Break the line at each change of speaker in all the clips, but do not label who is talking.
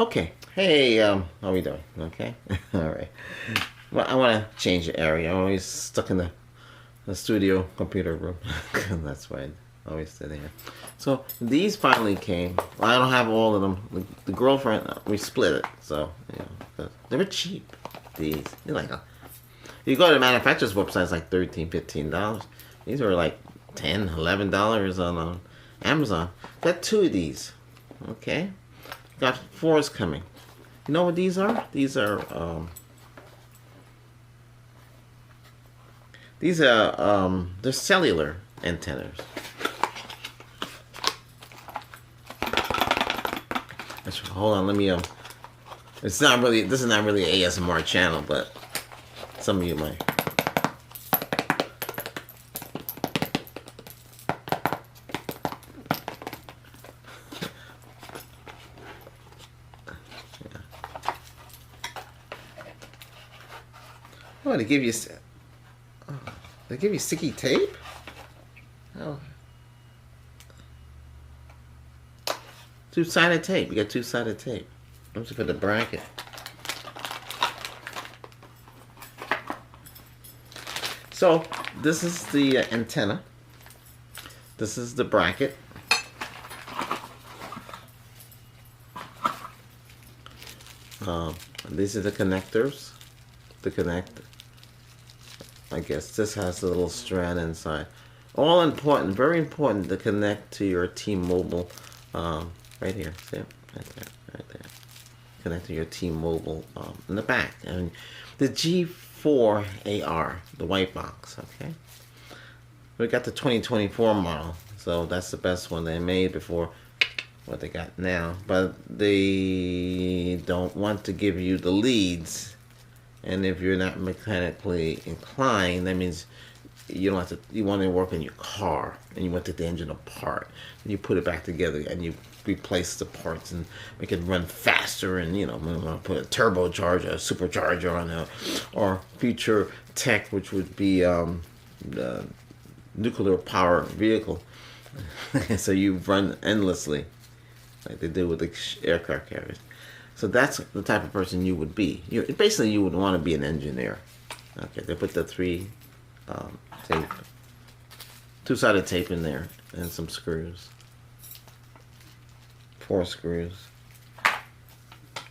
Okay. Hey, how we doing? Okay. All right. Well, I want to change the area. I'm always stuck in the studio computer room. That's why I always sit here. So these finally came. Well, I don't have all of them. The girlfriend, we split it. So, you know, 'cause they were cheap. These. They're like, you go to the manufacturer's website, it's like $13, $15. These were like $10, $11 on Amazon. Got two of these. Okay. Got fours coming. You know what these are? They're cellular antennas. Hold on, let me this is not really an ASMR channel, but some of you might. Oh, they give you sticky tape? Oh. Two-sided tape. You got two-sided tape. I'm just for the bracket. So, this is the antenna. This is the bracket. These are the connectors to connect. I guess this has a little strand inside. All important, very important to connect to your T-Mobile. Right here, see it? Right there. Connect to your T-Mobile in the back. And the G4AR, the white box, okay? We got the 2024 model, so that's the best one they made before what they got now. But they don't want to give you the leads. And if you're not mechanically inclined, that means you don't have to. You want to work in your car, and you want to take the engine apart, and you put it back together, and you replace the parts and make it run faster, and you know, put a turbocharger, a supercharger on it, or future tech, which would be the nuclear power vehicle, so you run endlessly, like they do with the aircraft carriers. So that's the type of person you would be. Basically, you would want to be an engineer. Okay, they put the tape, two-sided tape in there, and some screws. 4 screws.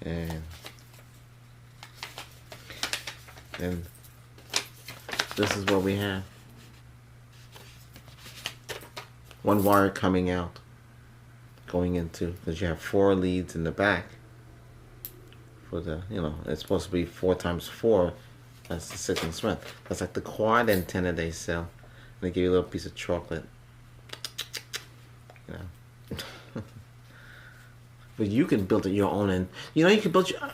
And this is what we have. One wire coming out, going into, because you have 4 leads in the back. For the, you know, it's supposed to be 4 times 4. That's the 6 in strength. That's like the quad antenna they sell. And they give you a little piece of chocolate. You know. But you can build your own, and you know, you can build your. You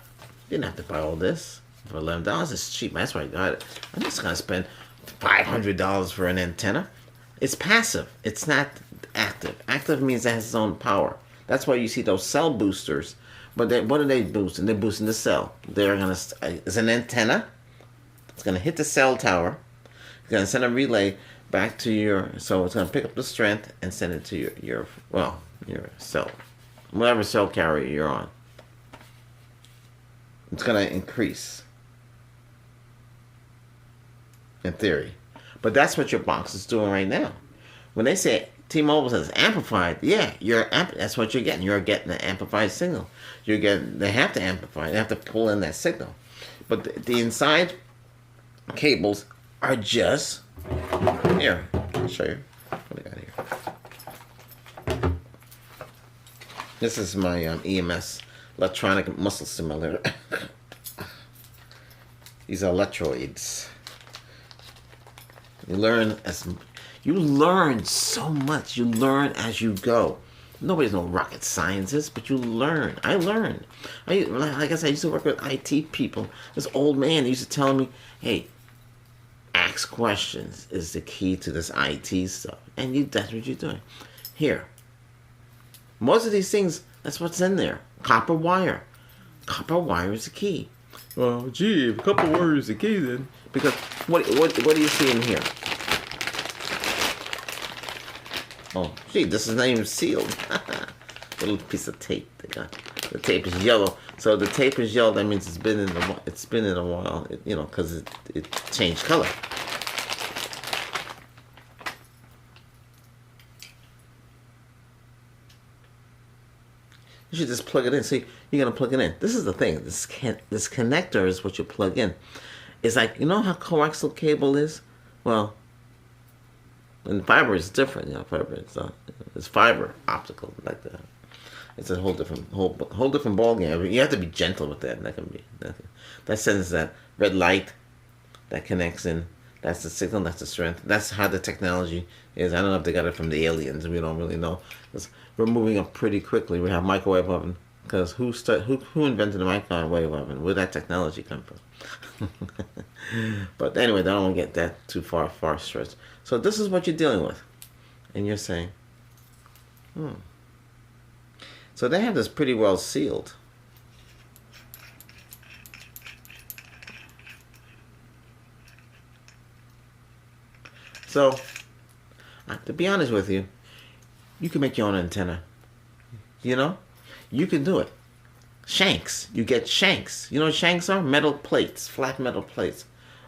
didn't have to buy all this for $11. It's cheap. That's why I got it. I'm just gonna spend $500 for an antenna. It's passive. It's not active. Active means it has its own power. That's why you see those cell boosters. But what are they boosting? They're boosting the cell. They're gonna. It's an antenna. It's gonna hit the cell tower. It's gonna send a relay back to your. So it's gonna pick up the strength and send it to your cell, whatever cell carrier you're on. It's gonna increase. In theory, but that's what your box is doing right now. When they say T-Mobile says amplified, yeah, that's what you're getting. You're getting an amplified signal. They have to amplify. They have to pull in that signal. But the inside cables are just here. I'll show you what I got here. This is my EMS, electronic muscle simulator. These are electrodes. You learn so much. You learn as you go. Nobody's no rocket scientist, but you learn. I learned. Like I said, I used to work with IT people. This old man used to tell me, hey, ask questions is the key to this IT stuff. And that's what you're doing. Here. Most of these things, that's what's in there. Copper wire. Copper wire is the key. Well, gee, if copper wire is the key then. Because what do you see in here? Oh, gee, this is not even sealed. Little piece of tape they got. The tape is yellow. So the tape is yellow. That means it's been in a while. Because it changed color. You should just plug it in. See, you're gonna plug it in. This is the thing. This connector is what you plug in. It's like, how coaxial cable is. Well, and fiber is different. Fiber it's fiber optical like that. It's a whole different ball game. You have to be gentle with that. That sends that red light that connects in. That's the signal. That's the strength. That's how the technology is. I don't know if they got it from the aliens. We don't really know. We're moving up pretty quickly. We have microwave oven. Because who invented the microwave oven? Where'd that technology come from? But anyway, I don't want to get that too far stretched. So this is what you're dealing with. And you're saying, So they have this pretty well sealed. So, to be honest with you, you can make your own antenna. You can do it. Shanks. You get shanks. You know what shanks are? Metal plates, flat metal plates.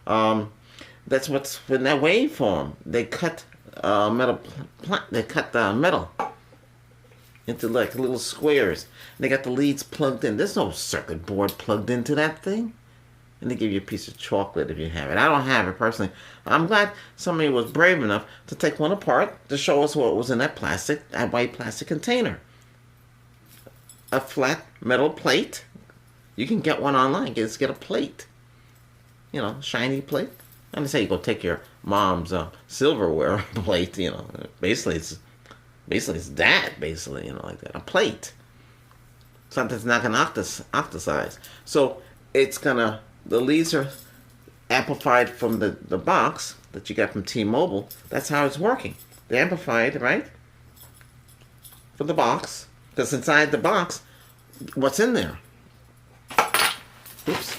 That's what's in that waveform. They cut metal. They cut metal into like little squares. And they got the leads plugged in. There's no circuit board plugged into that thing. And they give you a piece of chocolate if you have it. I don't have it personally. I'm glad somebody was brave enough to take one apart to show us what was in that white plastic container. A flat metal plate. You can get one online. Just get a plate. Shiny plate. I'm gonna say you go take your mom's silverware plate. Basically it's that. Like that. A plate. Something that's not gonna octasize. So it's gonna. The leads are amplified from the box that you got from T-Mobile. That's how it's working. They're amplified, right? From the box. Because inside the box, what's in there? Oops.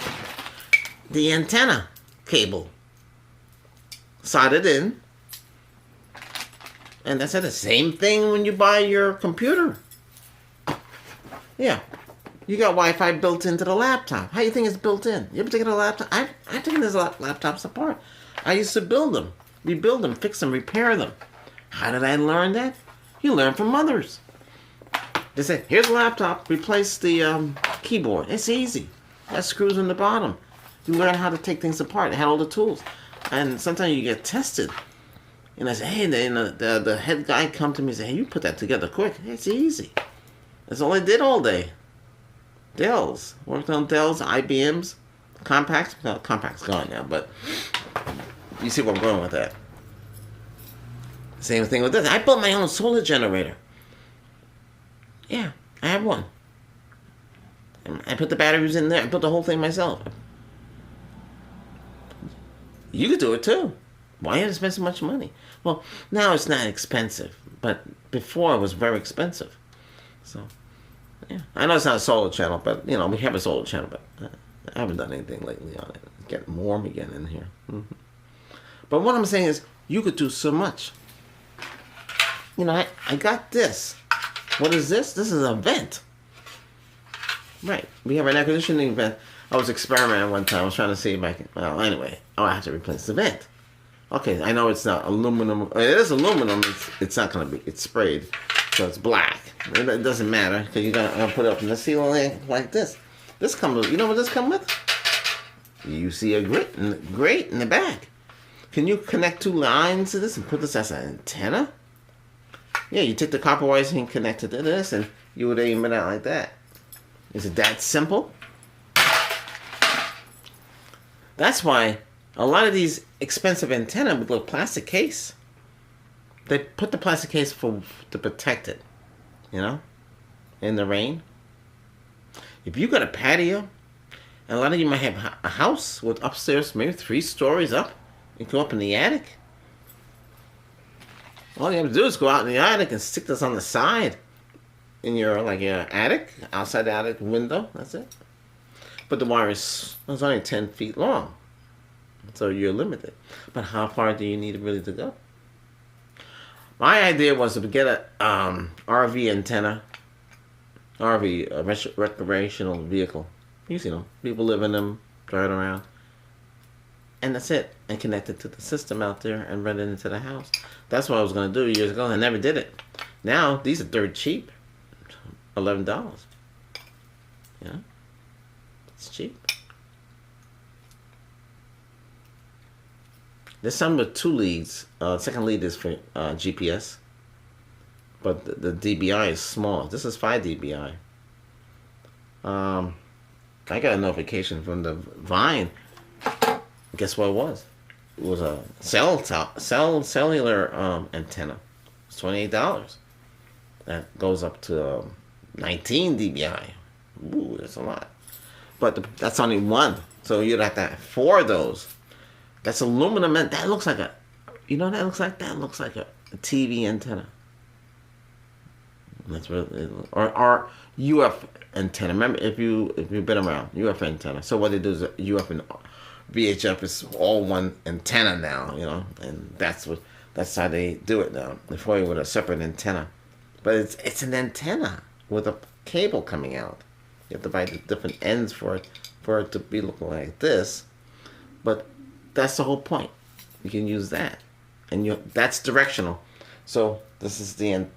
The antenna cable. Soldered in. And that's the same thing when you buy your computer. Yeah. You got Wi-Fi built into the laptop. How do you think it's built in? You ever taken a laptop? I think there's laptops apart. I used to build them, rebuild them, fix them, repair them. How did I learn that? You learn from others. They say, here's a laptop, replace the keyboard. It's easy. That screws in the bottom. You learn how to take things apart. It had all the tools. And sometimes you get tested. And I say, hey, the head guy come to me and say, hey, you put that together quick. It's easy. That's all I did all day. Dells. Worked on Dells, IBM's, Compacts. No, Compact's gone now, but you see where I'm going with that. Same thing with this. I built my own solar generator. Yeah, I have one. I put the batteries in there. I built the whole thing myself. You could do it too. Why you have to spend so much money? Well, now it's not expensive, but before it was very expensive. So, yeah. I know it's not a solar channel, but, we have a solar channel, but I haven't done anything lately on it. It's getting warm again in here. Mm-hmm. But what I'm saying is, you could do so much. I got this. What is this? This is a vent. Right. We have an air conditioning vent. I was experimenting one time. I was trying to see if I can... Well, anyway. I have to replace the vent. Okay, I know it's not aluminum. It is aluminum. It's not going to be... It's sprayed. So it's black. It doesn't matter. Because you're going to put it up in the ceiling like this. This comes with... You know what this comes with? You see a grate in the back. Can you connect two lines to this and put this as an antenna? Yeah, you take the copper wires and connect it to this, and you would aim it out like that. Is it that simple? That's why a lot of these expensive antennas with a little plastic case, they put the plastic case to protect it, in the rain. If you got a patio, and a lot of you might have a house with upstairs, maybe 3 stories up, you go up in the attic. All you have to do is go out in the attic and stick this on the side in your attic, outside the attic window. That's it. But the wire is only 10 feet long, so you're limited. But how far do you need it really to go? My idea was to get a RV antenna RV, a recreational vehicle. You see them. People live in them, driving around. And that's it. And connect it to the system out there and run it into the house. That's what I was going to do years ago. I never did it. Now, these are dirt cheap. $11. Yeah. It's cheap. There's some with 2 leads. Second lead is for GPS. But the DBI is small. This is 5 DBI. I got a notification from the Vine. Guess what it was? It was a cellular antenna. It's $28. That goes up to 19 dBi. Ooh, that's a lot. But that's only one. So you'd have to have 4 of those. That's aluminum. That looks like a... You know what that looks like? That looks like a TV antenna. That's what or UF antenna. Remember, if you've been around UF antenna. So what they do is UF and VHF is all one antenna now, you know, and that's how they do it now. Before you with a separate antenna, but it's an antenna with a cable coming out. You have to buy the different ends for it to be looking like this, but that's the whole point. You can use that, and that's directional. So this is the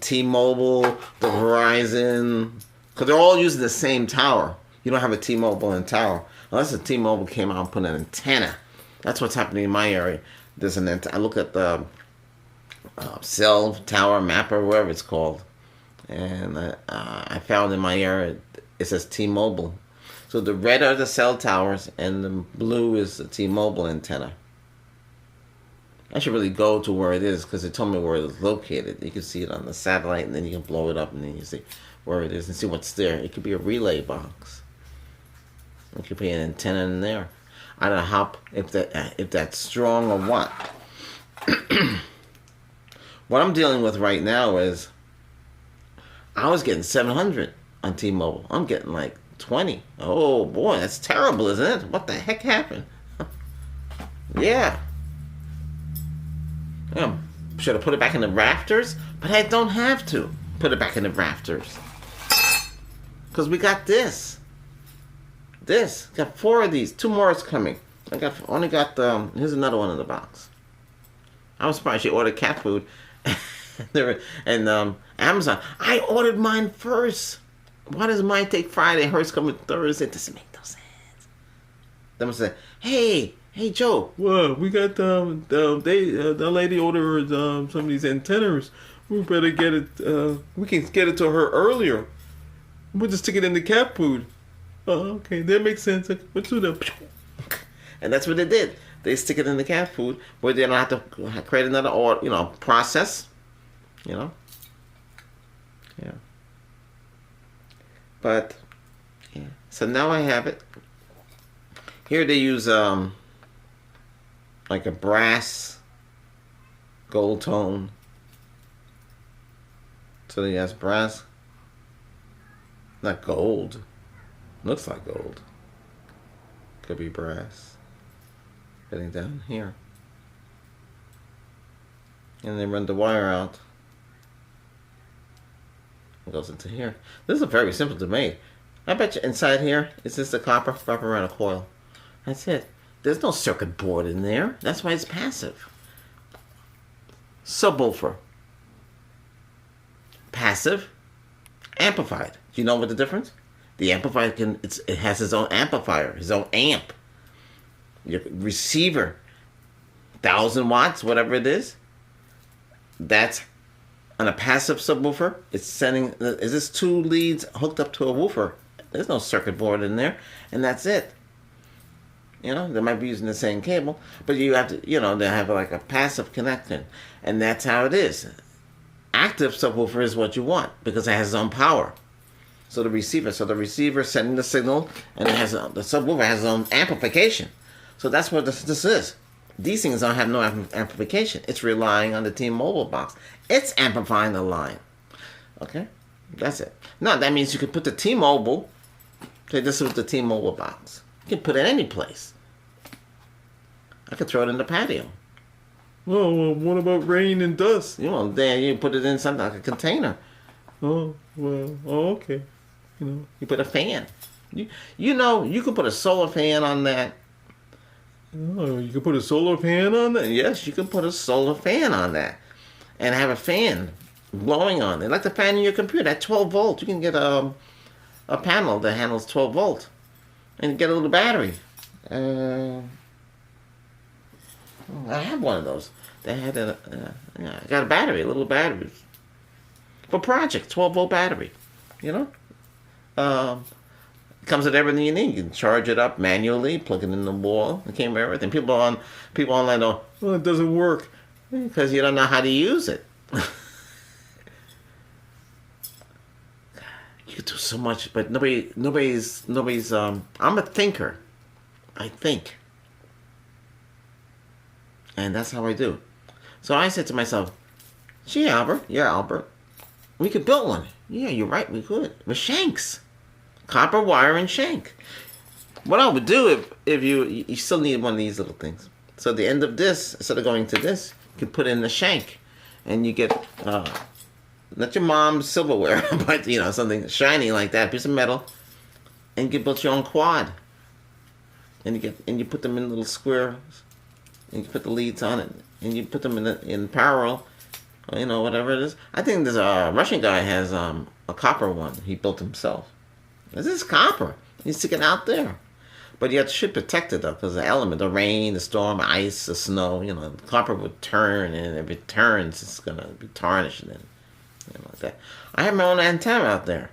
T-Mobile, the Verizon, because they're all using the same tower. You don't have a T-Mobile and tower. Unless the T-Mobile came out and put an antenna. That's what's happening in my area. There's an antenna. I look at the cell tower mapper, whatever it's called. And I found in my area, it says T-Mobile. So the red are the cell towers, and the blue is the T-Mobile antenna. I should really go to where it is, because it told me where it's located. You can see it on the satellite, and then you can blow it up, and then you see where it is and see what's there. It could be a relay box. It could be an antenna in there. I don't know if that's strong or what. What I'm dealing with right now is I was getting 700 on T-Mobile. I'm getting like 20. Oh boy, that's terrible, isn't it? What the heck happened? Yeah. Should have put it back in the rafters, but I don't have to put it back in the rafters. Because we got this. Got 4 of these. 2 more is coming. Only got here's another one in the box. I was surprised she ordered cat food. and Amazon. I ordered mine first. Why does mine take Friday? Hers coming Thursday. It doesn't make no sense. Then I say, hey Joe.
Well, we got the lady ordered some of these antennas. We better get it. We can get it to her earlier. We'll just stick it in the cat food. Oh, okay, that makes sense. Let's do that.
And that's what they did. They stick it in the cat food, where they don't have to create another process. You know. Yeah. But yeah. So now I have it. Here they use like a brass gold tone. So they has brass, not gold. Looks like gold. Could be brass. Getting down here. And they run the wire out. It goes into here. This is very simple to make. I bet you inside here is just a copper wrap around a coil. That's it. There's no circuit board in there. That's why it's passive. Subwoofer. Passive. Amplified. Do you know what the difference? The amplifier it has its own amplifier, its own amp. Your receiver, 1,000 watts, whatever it is. That's on a passive subwoofer. It's sending. Is this 2 leads hooked up to a woofer? There's no circuit board in there, and that's it. You know, they might be using the same cable, but you have to, they have like a passive connection, and that's how it is. Active subwoofer is what you want because it has its own power. So the receiver sending the signal, and it has the subwoofer has its own amplification. So that's what this is. These things don't have no amplification. It's relying on the T-Mobile box. It's amplifying the line. Okay, that's it. Now that means you could put the T-Mobile. Okay, this is the T-Mobile box. You can put it any place. I could throw it in the patio.
Well, what about rain and dust?
Then you put it in something like a container.
Oh, well, oh, okay. You know.
You put a fan. You can put a solar fan on that.
Oh, you can put a solar pan on that?
Yes, you can put a solar fan on that and have a fan blowing on it, like the fan in your computer at 12 volt. You can get a panel that handles 12 volt and get a little battery. I have one of those. They had yeah, I got a battery, a little battery for project, 12 volt battery. You know, it comes with everything you need. You can charge it up manually, plug it in the wall. It came with everything. People online go,
Well, it doesn't work.
because you don't know how to use it. You could do so much, but nobody's. I'm a thinker. I think, and that's how I do. So I said to myself, "Gee, Albert, yeah, Albert, we could build one. Yeah, you're right, we could with shanks, copper wire and shank. What I would do if you still need one of these little things. So at the end of this, instead of going to this, you can put in the shank, and you get not your mom's silverware, but something shiny like that, piece of metal, and you can build your own quad. And you put them in little squares, and you put the leads on it, and you put them in parallel, whatever it is. I think there's a Russian guy has a copper one he built himself. This is copper. You stick it out there. But you should protect it though, because the element, the rain, the storm, ice, the snow, the copper would turn, and if it turns, it's gonna be tarnished and like that. I have my own antenna out there.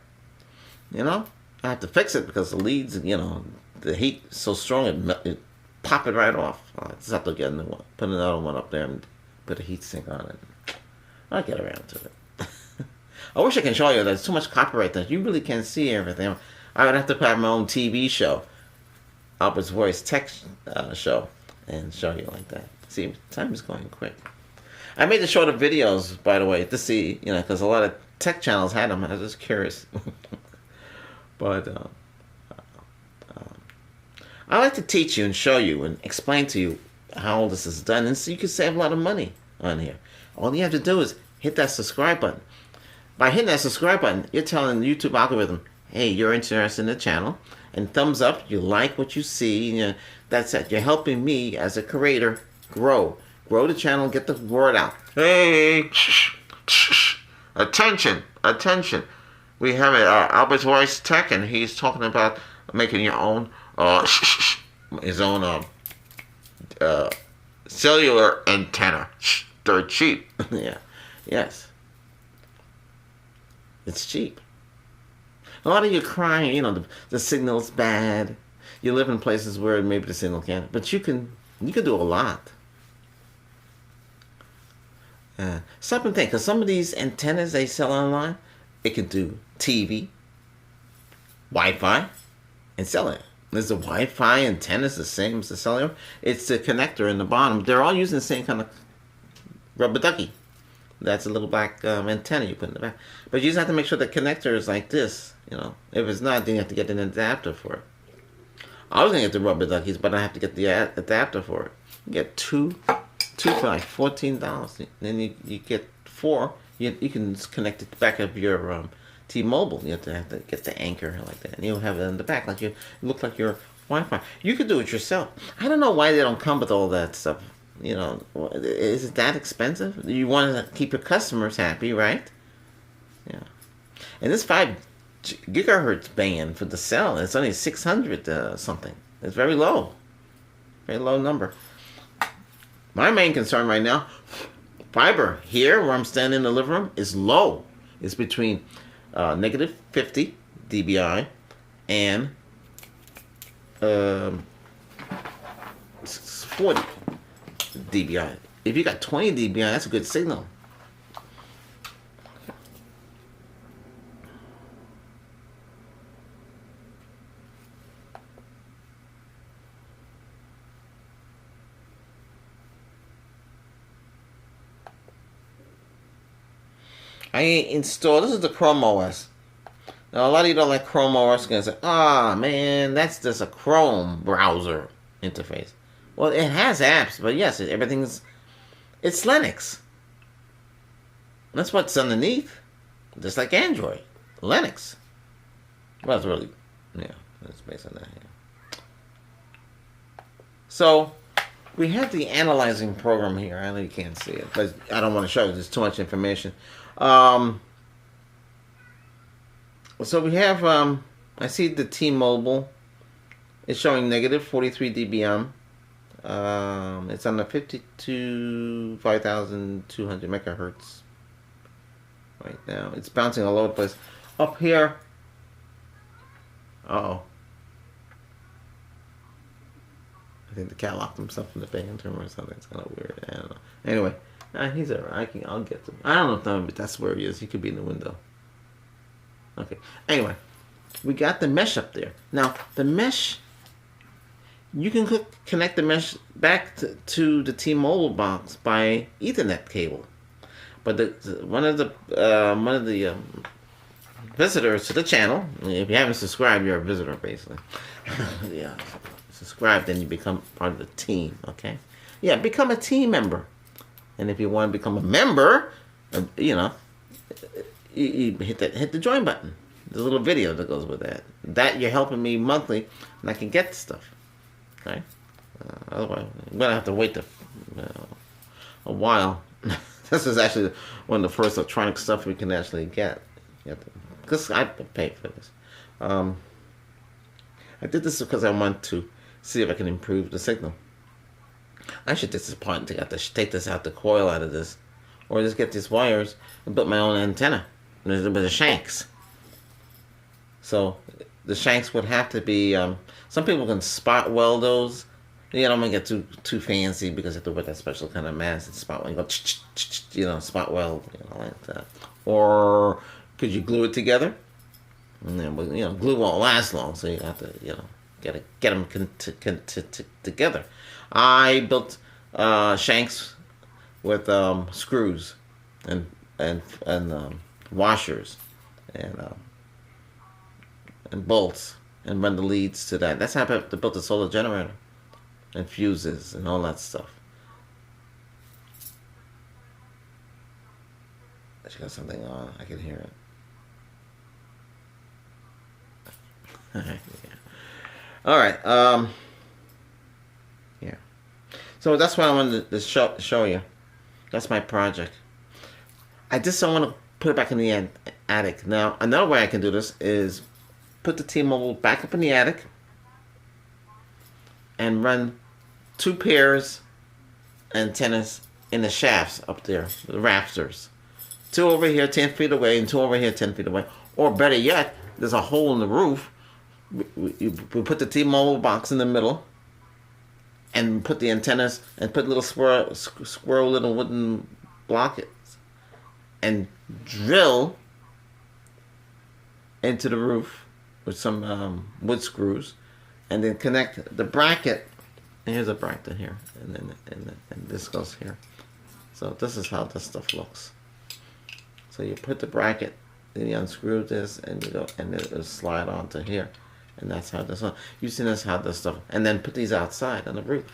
I have to fix it because the leads, the heat is so strong it pop it right off. I just have to get a new one, put another one up there, and put a heat sink on it. I'll get around to it. I wish I can show you. There's too much copyright there. You really can't see everything. I would have to have my own TV show, Albert's Voice Tech show, and show you like that. See, time is going quick. I made the shorter videos, by the way, to see, because a lot of tech channels had them. I was just curious. But I like to teach you and show you and explain to you how all this is done, and so you can save a lot of money on here. All you have to do is hit that subscribe button. By hitting that subscribe button, you're telling the YouTube algorithm, hey, you're interested in the channel, and thumbs up, you like what you see, that's it. You're helping me as a creator grow the channel, get the word out. Hey, attention. We have Albert's Voice Tech, and he's talking about making your own, his own cellular antenna. They're cheap. Yeah, yes, it's cheap. A lot of you crying, the signal's bad. You live in places where maybe the signal can't, but you can do a lot. Stop and think, because some of these antennas they sell online, it can do TV, Wi-Fi, and cellular. There's the Wi-Fi antennas the same as the cellular. It's the connector in the bottom. They're all using the same kind of rubber ducky. That's a little black antenna you put in the back. But you just have to make sure the connector is like this. If it's not, then you have to get an adapter for it. I was gonna get the rubber duckies, but I have to get the adapter for it. You get two for like $14. Then you get four. You can connect it back of your T-Mobile. You have to get the anchor like that, and you'll have it in the back, like it look like your Wi-Fi. You could do it yourself. I don't know why they don't come with all that stuff. Is it that expensive? You want to keep your customers happy, right? Yeah. And this 5 gigahertz band for the cell, it's only 600 something. It's very low number. My main concern right now, fiber here where I'm standing in the living room is low. It's between negative 50 dBi and 40 dBi. If you got 20 dBi, that's a good signal. I installed, this is the Chrome OS. Now, a lot of you don't like Chrome OS. You're going to say, man, that's just a Chrome browser interface. Well, it has apps, but yes, it's Linux. That's what's underneath. just like Android, Linux. Well, it's really, yeah, it's based on that. Yeah. So we have the analyzing program here. I know you can't see it, but I don't want to show you. There's too much information. So we have, I see the T-Mobile. It's showing negative 43 dBm. It's on the 5,200 megahertz right now. It's bouncing all over the place. Up here, uh-oh. I think the cat locked himself in the phantom or something. It's kind of weird. I don't know. Anyway, he's alright. I'll get to him. I don't know if that's where he is. He could be in the window. Okay. Anyway, we got the mesh up there. Now, the mesh, you can connect the mesh back to the T-Mobile box by Ethernet cable. But one of the visitors to the channel, if you haven't subscribed, you're a visitor, basically. Yeah. Subscribe, then you become part of the team, okay? Yeah, become a team member. And if you want to become a member, you know, you hit the join button. There's a little video that goes with that. That you're helping me monthly, and I can get the stuff. Okay? Otherwise, I'm going to have to wait a while. This is actually one of the first electronic stuff we can actually get. Because I have to pay for this. I did this because I want to see if I can improve the signal. I should disappoint to take this out, the coil out of this, or just get these wires and build my own antenna with the shanks. So the shanks would have to be. Some people can spot weld those. You don't want to get too fancy because you have to wear that special kind of mask and spot weld. Spot weld, like that. Or could you glue it together? And then, glue won't last long, so you have to, get them together. I built shanks with screws and washers and bolts and run the leads to that. That's how I built a solar generator and fuses and all that stuff. She got something on. I can hear it. Yeah. All right. Yeah. So that's what I wanted to show you. That's my project. I just don't want to put it back in the attic. Now, another way I can do this is put the T-Mobile back up in the attic and run 2 pairs antennas in the shafts up there, the rafters. 2 over here 10 feet away and 2 over here 10 feet away. Or better yet, there's a hole in the roof. We put the T-Mobile box in the middle and put the antennas and put little squirrel little wooden blockets and drill into the roof with some wood screws and then connect the bracket. And here's a bracket here, and then and this goes here. So this is how this stuff looks. So you put the bracket, then you unscrew this, and and it'll slide onto here. And that's how this one. You've seen this how this stuff. And then put these outside on the roof.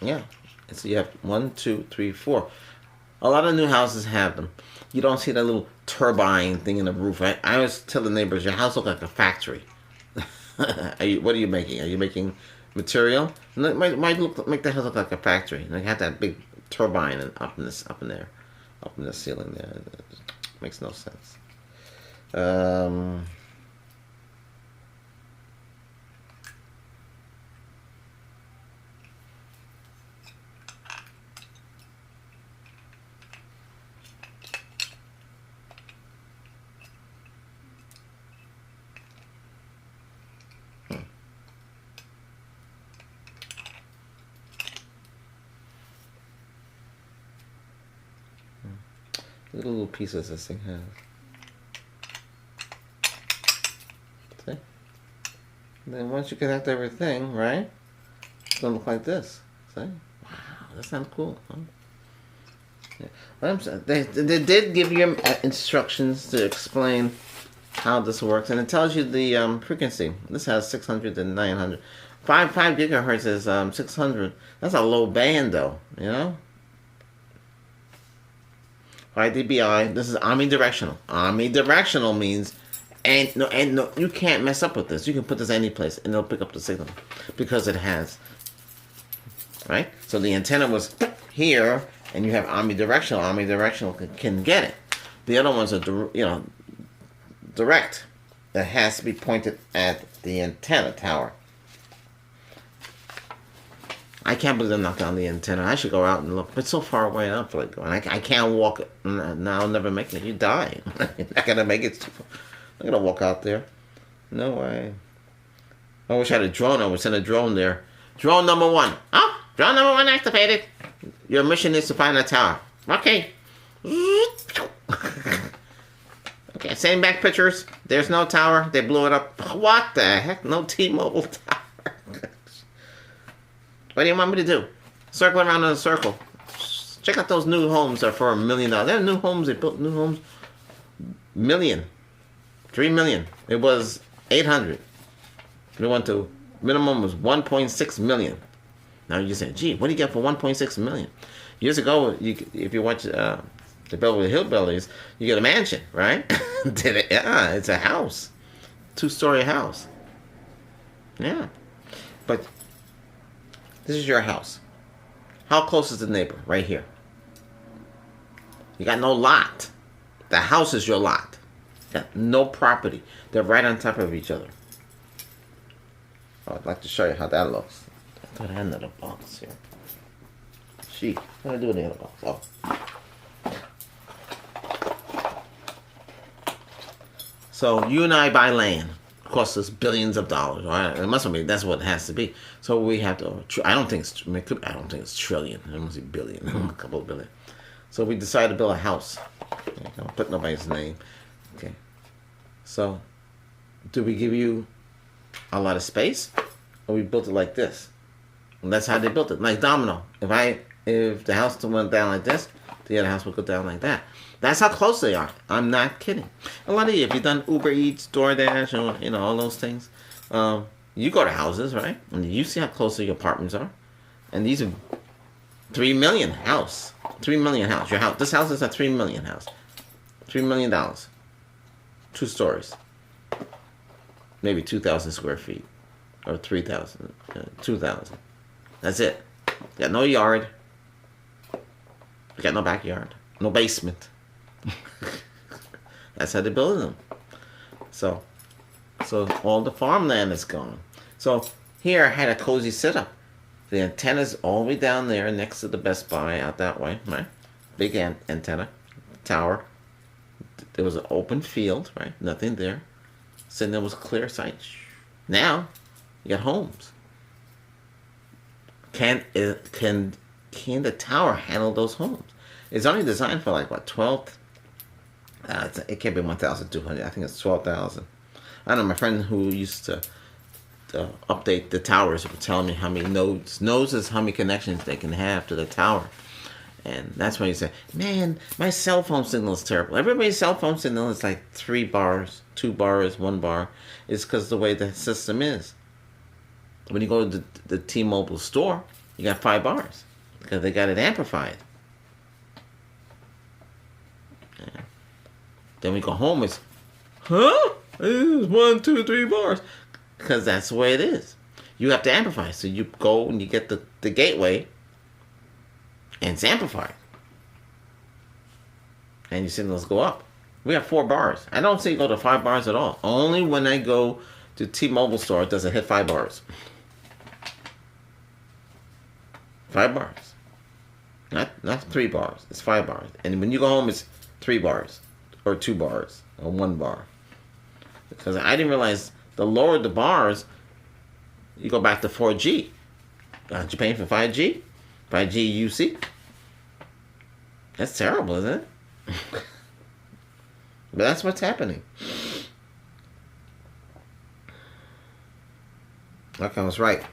Yeah. And so you have 1, 2, 3, 4. A lot of new houses have them. You don't see that little turbine thing in the roof. I always tell the neighbors, your house looks like a factory. What are you making? Are you making material? And it might make the house look like a factory. Like have that big turbine up in the ceiling there. Makes no sense. Little pieces this thing has. See? And then once you connect everything, right? It's gonna look like this. See? Wow, that sounds cool. Huh? Yeah. They did give you instructions to explain how this works, and it tells you the frequency. This has 600 and 900. 5 gigahertz is 600. That's a low band, though. IDBI. This is omnidirectional. Omnidirectional means, and no, you can't mess up with this. You can put this any place, and it'll pick up the signal because it has. Right. So the antenna was here, and you have omnidirectional. Omnidirectional can get it. The other ones are, direct. That has to be pointed at the antenna tower. I can't believe they knocked down the antenna. I should go out and look. But it's so far away. I don't feel like going. I can't walk it. No, I'll never make it. You die. You're not going to make it. I'm going to walk out there. No way. I wish I had a drone. I would send a drone there. Drone number 1. Oh, drone number 1 activated. Your mission is to find a tower. Okay. Okay, send back pictures. There's no tower. They blew it up. What the heck? No T-Mobile tower. What do you want me to do? Circle around in a circle. Check out those new homes that are for $1 million. They're new homes. They built new homes. Million. 3 million. It was 800. We went to minimum was 1.6 million. Now you say, gee, what do you get for 1.6 million? Years ago, if you watch the Beverly Hillbillies, you get a mansion, right? Yeah, it's a house. 2-story house. Yeah. But this is your house. How close is the neighbor? Right here. You got no lot. The house is your lot. You got no property. They're right on top of each other. Oh, I'd like to show you how that looks. I thought I had another box here. Gee, what do I do with the other box? Oh. So you and I buy land. It costs us billions of dollars. Right? It must be. That's what it has to be. So we have to. I don't think it's trillion. It must be billion. A couple of billion. So we decided to build a house. Don't put nobody's name. Okay. So, do we give you a lot of space, or we built it like this? And that's how they built it, like domino. If the house went down like this, the other house would go down like that. That's how close they are. I'm not kidding. A lot of you, if you've done Uber Eats, DoorDash, or all those things, you go to houses, right? And you see how close your apartments are. And these are 3 million house. 3 million house. Your house. This house is a 3 million house. $3 million. 2 stories. Maybe 2,000 square feet. Or 3,000. 2,000. That's it. You got no yard. You got no backyard. No basement. That's how they're building them. So all the farmland is gone. So here I had a cozy setup. The antenna's all the way down there next to the Best Buy out that way, right? Big antenna, tower. There was an open field, right? Nothing there. So there was clear sight. Now you got homes. Can the tower handle those homes? It's only designed for like what, 12? It can't be 1,200. I think it's 12,000. I don't know. My friend who used to update the towers was telling me how many nodes. Nodes is how many connections they can have to the tower. And that's when you say, man, my cell phone signal is terrible. Everybody's cell phone signal is like 3 bars, 2 bars, 1 bar. It's because the way the system is. When you go to the T-Mobile store, you got 5 bars because they got it amplified. Yeah. Then we go home, it's,
It's 1, 2, 3 bars.
because that's the way it is. You have to amplify. So you go and you get the gateway, and it's amplified. And your signals go up. We have 4 bars. I don't say go to 5 bars at all. Only when I go to T-Mobile store does it hit 5 bars. 5 bars. Not 3 bars. It's 5 bars. And when you go home, it's 3 bars. Or 2 bars. Or 1 bar. Because I didn't realize the lower the bars, you go back to 4G. Aren't you paying for 5G? 5G UC? That's terrible, isn't it? But that's what's happening. Okay, I was right.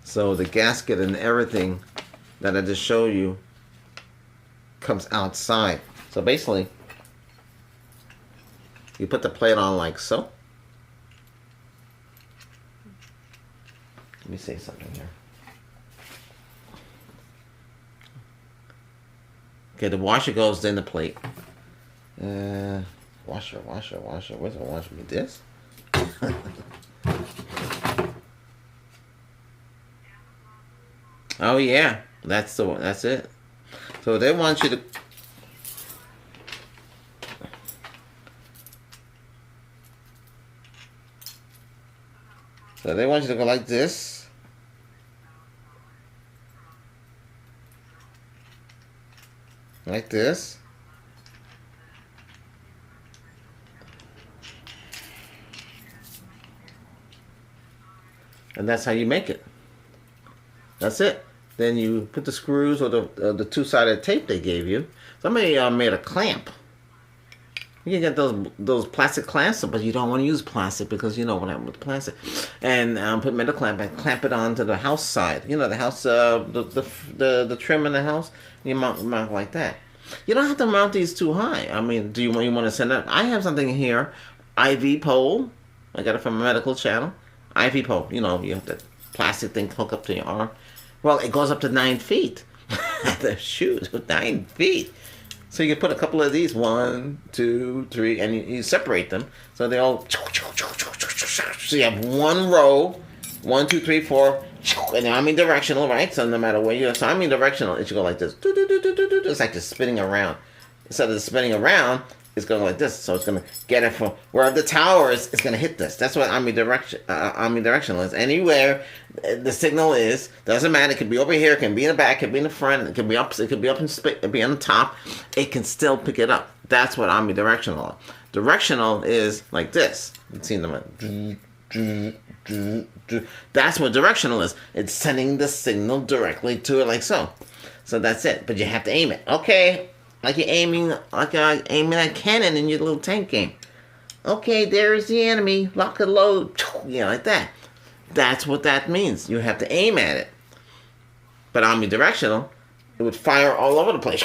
So the gasket and everything that I just showed you comes outside. So basically, you put the plate on like so. Let me say something here. Okay, the washer goes in the plate. Washer. Where's the washer? This? Oh yeah, that's the one. That's it. So they want you to. So they want you to go like this. Like this. And that's how you make it. That's it. Then you put the screws or the two-sided tape they gave you. Somebody made a clamp. You can get those plastic clamps, but you don't want to use plastic because you know what happened with plastic. And put metal clamp and clamp it onto the house side. You know the house, the trim in the house. You mount like that. You don't have to mount these too high. I mean, do you want to send it? I have something here, IV pole. I got it from a medical channel. IV pole. You know, you have the plastic thing hook up to your arm. Well, it goes up to 9 feet. The shoes with 9 feet. So you can put a couple of these, 1, 2, 3, and you separate them. So they all. So you have one row, 1, 2, 3, 4, and they're omnidirectional, right? So no matter where you're, so omnidirectional, it should go like this. It's like just spinning around. Instead of spinning around, it's going like this. So it's going to get it from wherever the tower is, it's going to hit this. That's what omnidirectional is. Anywhere the signal is, doesn't matter. It could be over here, it can be in the back, it could be in the front, it could be up, it could be up in space, it could be on the top. It can still pick it up. That's what omnidirectional is. Directional is like this. You've seen them. That's what directional is. It's sending the signal directly to it like so. So that's it. But you have to aim it. Okay. Like you're aiming at cannon in your little tank game. Okay, there's the enemy. Lock and load. Yeah, like that. That's what that means. You have to aim at it. But omnidirectional, it would fire all over the place.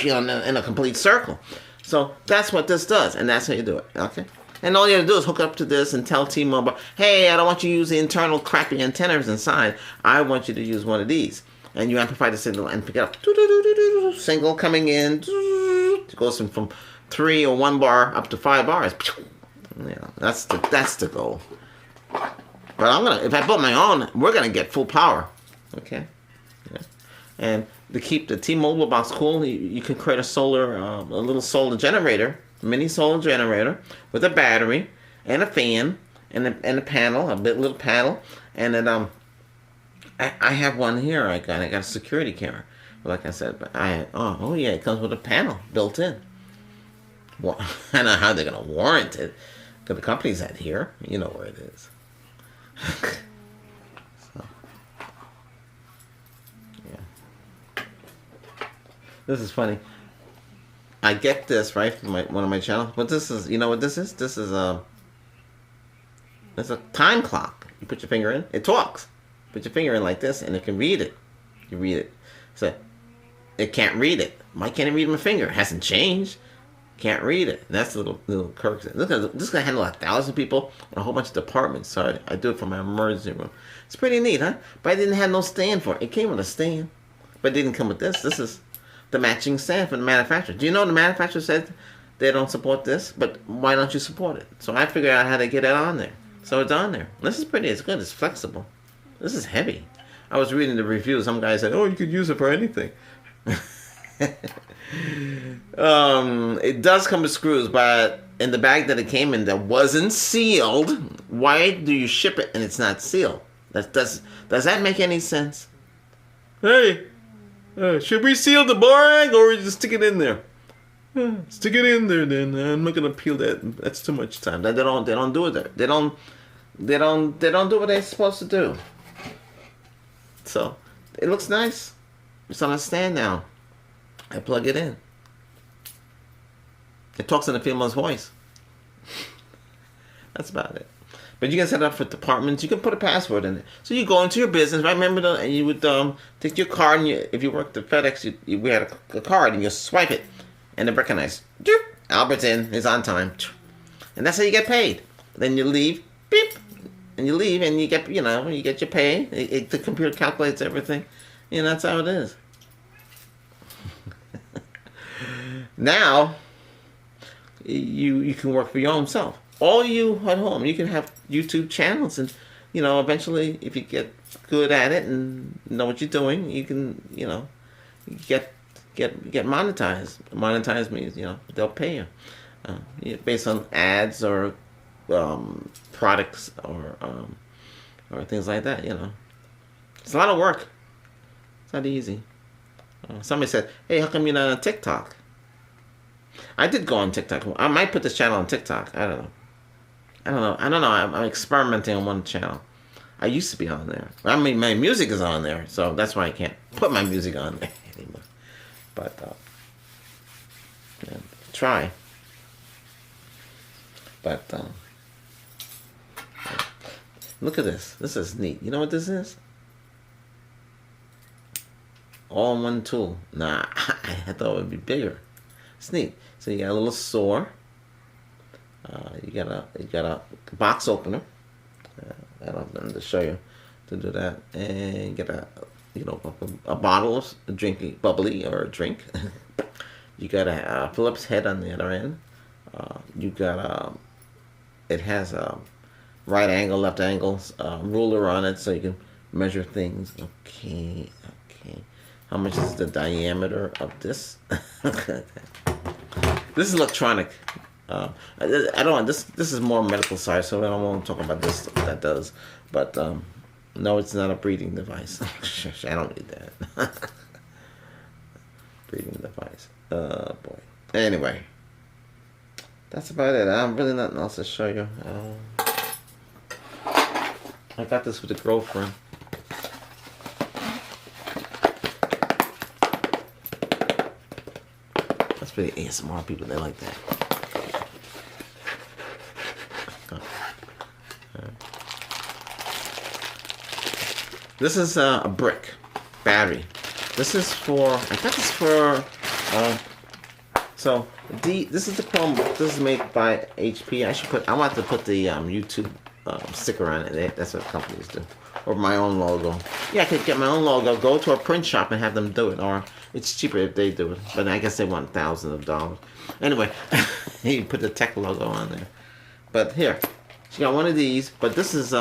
You know, in a complete circle. So that's what this does, and that's how you do it. Okay? And all you have to do is hook up to this and tell T-Mobile, hey, I don't want you to use the internal crappy antennas inside. I want you to use one of these. And you amplify the signal and pick it up. Single coming in. It goes from 3 or 1 bar up to 5 bars. Yeah, that's the goal. But if I build my own, we're gonna get full power. Okay. Yeah. And to keep the T-Mobile box cool, you can create a little solar generator, mini solar generator with a battery and a fan and a panel, little panel, and then I have one here. I got a security camera. Like I said, but oh yeah, it comes with a panel built in. Well, I don't know how they're gonna warrant it, because the company's out here. You know where it is. So, yeah. This is funny. I get this right from one of my channels. But this is, you know what this is? This is it's a time clock. You put your finger in, it talks. Put your finger in like this, and it can read it. You read it. So it can't read it. Why can't it read my finger? It hasn't changed. Can't read it. That's the little quirks. Look, this is gonna handle 1,000 people and a whole bunch of departments. Sorry, I do it for my emergency room. It's pretty neat, huh? But I didn't have no stand for it. It came with a stand, but it didn't come with this. This is the matching stand from the manufacturer. Do you know the manufacturer said they don't support this? But why don't you support it? So I figured out how to get it on there. So it's on there. This is pretty. It's good. It's flexible. This is heavy. I was reading the reviews. Some guy said, "Oh, you could use it for anything." It does come with screws, but in the bag that it came in that wasn't sealed. Why do you ship it and it's not sealed? Does that make any sense?
Hey, should we seal the bag or just stick it in there? Stick it in there, then. I'm not gonna peel that. That's too much time.
They don't do it there. They don't do what they're supposed to do. So it looks nice. It's on a stand now. I plug it in. It talks in a female's voice. That's about it. But you can set it up for departments. You can put a password in it. So you go into your business, right? Remember, and you would take your card, and if you worked at FedEx, we had a card, and you swipe it, and it recognizes. Albert's in. He's on time. And that's how you get paid. Then you leave. Beep. And you leave, and you get your pay. The computer calculates everything. That's how it is. Now you can work for your own self. All you at home, you can have YouTube channels, and eventually, if you get good at it and know what you're doing, you can get monetized. Monetized means they'll pay you based on ads or products or things like that. It's a lot of work. It's not easy. Somebody said, "Hey, how come you're not on TikTok?" I did go on TikTok. I might put this channel on TikTok. I don't know. I'm experimenting on one channel. I used to be on there. I mean, my music is on there, so that's why I can't put my music on there anymore. But yeah, try. But look at this. This is neat. You know what this is? All in one tool. Nah, I thought it would be bigger. It's neat. So you got a little saw. You got a box opener. I don't have to show you to do that. And you get a bottle of drinking bubbly or a drink. You got a Phillips head on the other end. You got it has a right angle, left angles, ruler on it, so you can measure things. Okay. How much is the diameter of this? This is electronic. I don't. This is more medical side, so I don't want to talk about this. That does, but no, it's not a breathing device. I don't need that. Breathing device. Boy. Anyway, that's about it. I'm really nothing else to show you. I got this with a girlfriend. That's pretty ASMR people. They like that. This is a brick battery. This is for, I got this for, this is the Chromebook. This is made by HP. I want to put the YouTube sticker on it. That's what companies do. Or my own logo. Yeah, I could get my own logo, go to a print shop and have them do it. Or it's cheaper if they do it. But I guess they want thousands of dollars. Anyway, you put the tech logo on there. But here, she got one of these. But this is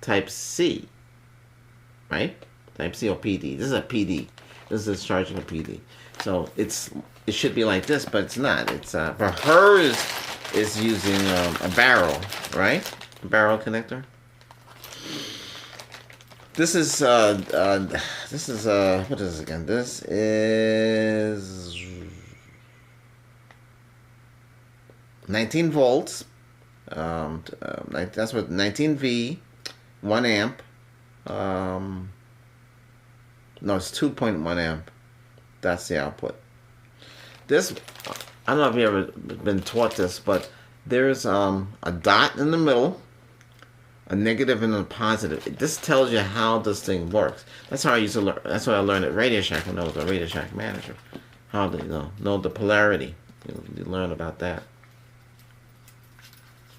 Type C, right? Type C or PD. This is a PD. This is charging a PD. So it should be like this, but it's not. It's for hers is using a barrel, right? A barrel connector. This is what is this again? This is 19 volts. That's what 19V. 1 amp. No, it's 2.1 amp. That's the output. This, I don't know if you've ever been taught this, but there's a dot in the middle, a negative and a positive. This tells you how this thing works. That's how I used to learn. That's what I learned at Radio Shack when I was a Radio Shack manager. How to know the polarity. You learn about that.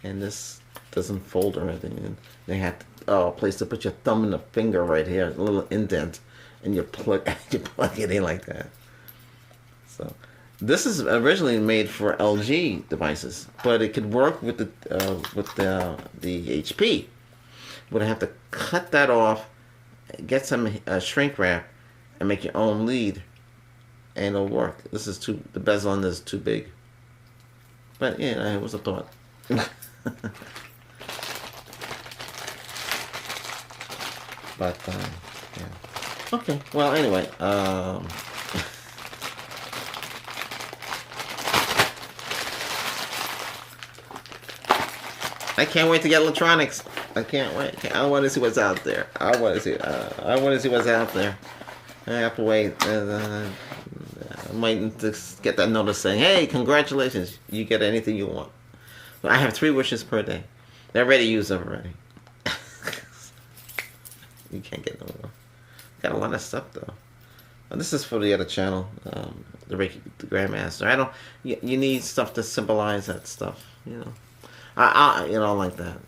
And this doesn't fold or anything. And they had a place to put your thumb and the finger right here, a little indent, and you plug it in like that. So this is originally made for LG devices, but it could work with the HP. But I have to cut that off, get some shrink wrap, and make your own lead, and it'll work. The bezel on this is too big. But yeah, it was a thought. But yeah. Okay. Well, anyway. I can't wait to get electronics. I can't wait. I want to see what's out there. I want to see what's out there. I have to wait. I'm waiting to get that notice saying, "Hey, congratulations! You get anything you want." I have 3 wishes per day. They're ready to use them already. You can't get no more. Got a lot of stuff though. This is for the other channel, the Grandmaster. You need stuff to symbolize that stuff. I like that.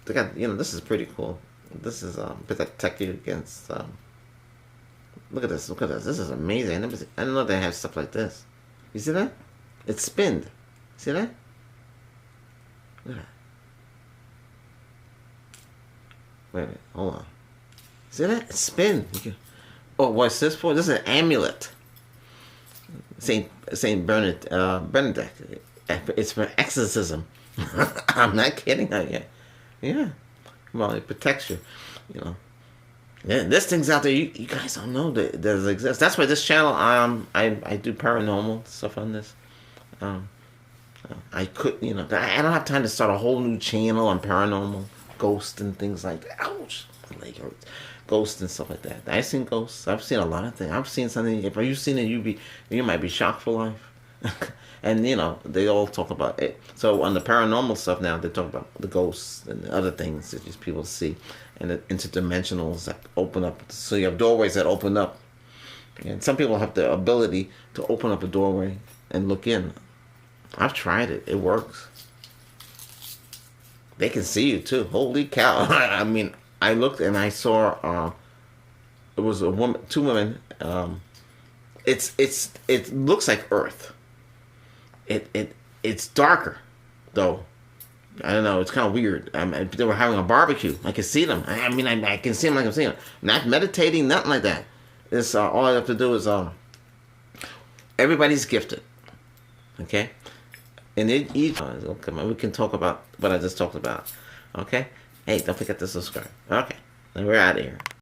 They got, this is pretty cool. This is a bit of techie against Look at this. Look at this. This is amazing. I didn't know they have stuff like this. You see that? It's spinned. See that? Look at that. Wait a minute. Hold on. See that? It's spin. Oh, what's this for? This is an amulet. Saint Bernard, Benedict. It's for exorcism. I'm not kidding. Yeah. Well, it protects you. You know. Yeah, this thing's out there. You guys don't know that does exist. That's why this channel. I do paranormal stuff on this. I could, you know, I don't have time to start a whole new channel on paranormal, ghosts and things like that. Ouch, my leg hurts. Ghosts and stuff like that. I've seen ghosts. I've seen a lot of things. I've seen something. If you've seen it, you might be shocked for life. And you know, they all talk about it. So on the paranormal stuff now, they talk about the ghosts and the other things that these people see, and the interdimensionals that open up. So you have doorways that open up, and some people have the ability to open up a doorway and look in. I've tried it. It works. They can see you too. Holy cow! I mean, I looked and I saw. It was a woman, two women. It looks like Earth. It's darker, though. I don't know. It's kind of weird. They were having a barbecue. I can see them. I mean, I can see them like I'm seeing them. Not meditating, nothing like that. It's all I have to do is everybody's gifted. Okay, and each come on, we can talk about what I just talked about. Okay. Hey, don't forget to subscribe. Okay, and we're out of here.